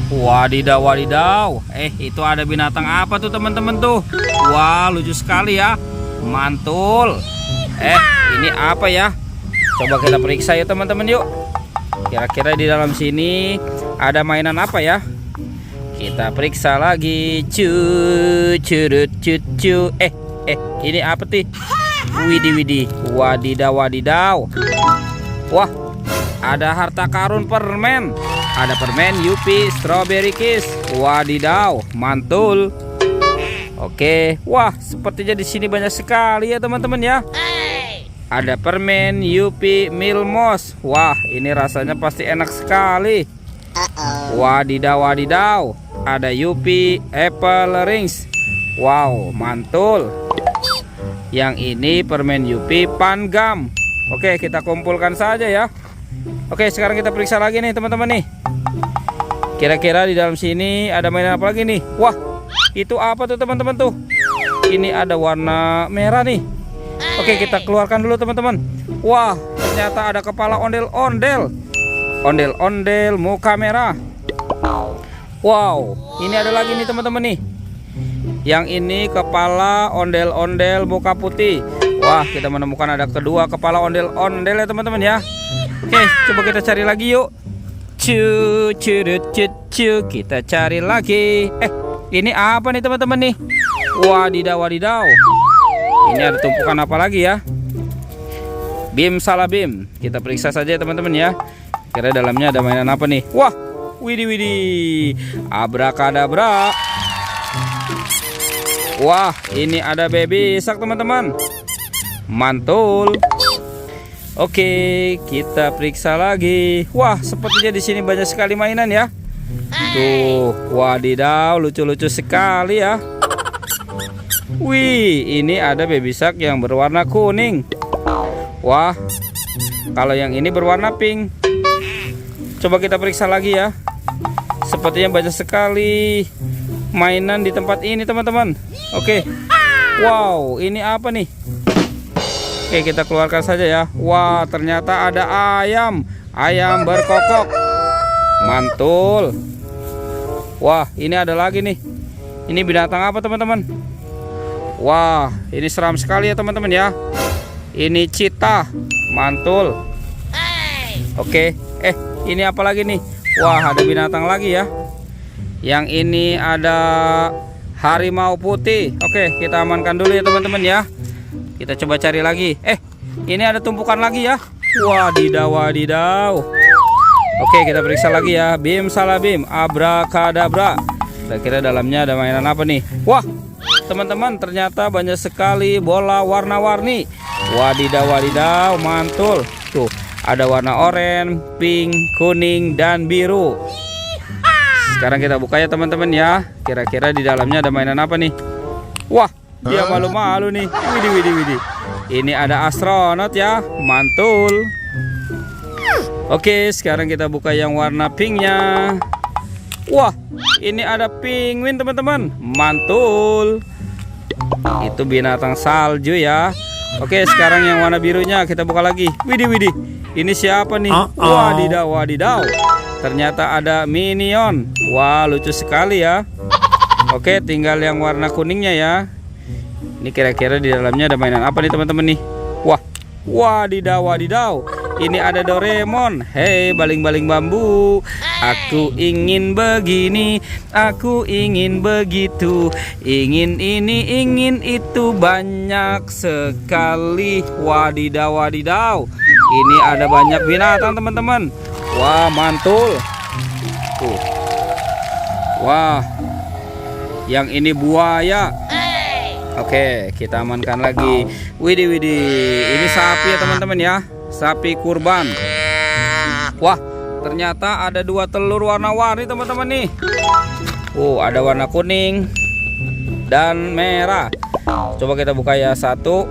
Wadidaw, wadidaw. Itu ada binatang apa tuh teman-teman tuh? Wah, lucu sekali ya. Mantul. Ini apa ya? Coba kita periksa ya teman-teman yuk. Kira-kira di dalam sini ada mainan apa ya? Kita periksa lagi. Curut cucu. Ini apa sih? Widih. Wadidaw, wadidaw. Wah, ada harta karun permen. Ada permen Yupi Strawberry Kiss. Wadidaw, mantul. Oke, wah, sepertinya di sini banyak sekali ya teman-teman ya. Ada permen Yupi Milmos. Wah, ini rasanya pasti enak sekali. Wadidaw, wadidaw. Ada Yupi Apple Rings. Wow, mantul. Yang ini permen Yupi Pangam. Oke, kita kumpulkan saja ya. Oke, sekarang kita periksa lagi nih teman-teman nih. Kira-kira di dalam sini ada mainan apa lagi nih? Wah, itu apa tuh teman-teman tuh? Ini ada warna merah nih. Oke, kita keluarkan dulu teman-teman. Wah, ternyata ada kepala ondel-ondel. Ondel-ondel muka merah. Wow, ini ada lagi nih teman-teman nih. Yang ini kepala ondel-ondel muka putih. Wah, kita menemukan ada kedua kepala ondel-ondel ya teman-teman ya. Oke, coba kita cari lagi yuk. Kita cari lagi. Ini apa nih teman-teman nih? Wadidaw, wadidaw. Ini ada tumpukan apa lagi ya? Bim salah bim. Kita periksa saja teman-teman ya. Kira dalamnya ada mainan apa nih? Wah, widih. Abrakadabra. Wah, ini ada baby shark teman-teman. Mantul. Oke, kita periksa lagi. Wah, sepertinya di sini banyak sekali mainan ya. Tuh, wadidaw, lucu-lucu sekali ya. Wih, ini ada baby shark yang berwarna kuning. Wah, kalau yang ini berwarna pink. Coba kita periksa lagi ya. Sepertinya banyak sekali mainan di tempat ini teman-teman. Oke. Wow, ini apa nih? Oke, kita keluarkan saja ya. Wah, ternyata ada ayam. Ayam berkokok. Mantul. Wah, ini ada lagi nih. Ini binatang apa teman-teman? Wah, ini seram sekali ya teman-teman ya. Ini cheetah. Mantul. Oke. Ini apa lagi nih? Wah, ada binatang lagi ya. Yang ini ada harimau putih. Oke, kita amankan dulu ya teman-teman ya. Kita coba cari lagi. Ini ada tumpukan lagi ya. Wadidaw, wadidaw. Oke, kita periksa lagi ya. Bim salah bim. Abrakadabra. Kira-kira dalamnya ada mainan apa nih? Wah, teman-teman, ternyata banyak sekali bola warna-warni. Wadidaw, wadidaw. Mantul. Tuh, ada warna oranye, pink, kuning, dan biru. Sekarang kita buka ya teman-teman ya. Kira-kira di dalamnya ada mainan apa nih? Wah, dia malu-malu nih. Widih. Ini ada astronot ya. Mantul. Oke, sekarang kita buka yang warna pinknya. Wah, ini ada penguin teman-teman. Mantul. Itu binatang salju ya. Oke, sekarang yang warna birunya kita buka lagi. Widih. Ini siapa nih? Wadidaw, wadidaw. Ternyata ada Minion. Wah, lucu sekali ya. Oke, tinggal yang warna kuningnya ya. Ini kira-kira di dalamnya ada mainan apa nih teman-teman nih? Wah, wadidaw, wadidaw. Ini ada Doraemon. Hei, baling-baling bambu. Aku ingin begini, aku ingin begitu, ingin ini, ingin itu, banyak sekali. Wadidaw, wadidaw. Ini ada banyak binatang teman-teman. Wah, mantul. Tuh. Wah, yang ini buaya. Oke, kita amankan lagi. Widih. Ini sapi ya teman-teman ya. Sapi kurban. Wah, ternyata ada dua telur warna-warni teman-teman nih. Ada warna kuning dan merah. Coba kita buka ya. 1,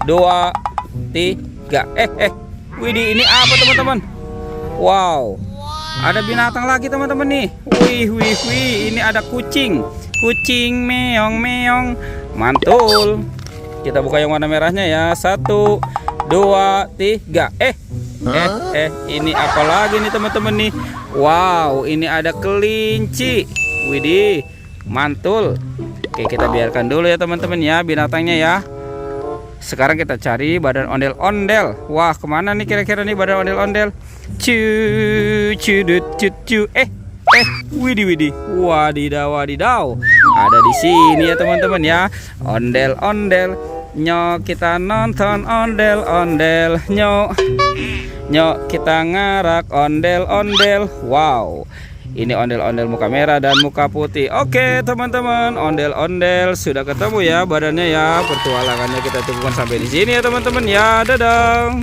2, 3. Widih, ini apa teman-teman? Wow, ada binatang lagi teman-teman nih. Wih, ini ada kucing. Kucing meong. Mantul. Kita buka yang warna merahnya ya. 1, 2, 3. Ini apa lagi nih teman-teman nih? Wow, ini ada kelinci. Widih, mantul. Oke, kita biarkan dulu ya teman-teman ya binatangnya ya. Sekarang kita cari badan ondel-ondel. Wah, kemana nih kira-kira nih badan ondel-ondel? Cu. Widih. Wadidaw. Ada di sini ya teman-teman ya. Ondel-ondel. Nyok kita nonton ondel-ondel. Nyok kita ngarak ondel-ondel. Wow. Ini ondel-ondel muka merah dan muka putih. Oke teman-teman, ondel-ondel sudah ketemu ya badannya ya. Petualangannya kita cukupkan sampai di sini ya teman-teman ya. Dadah.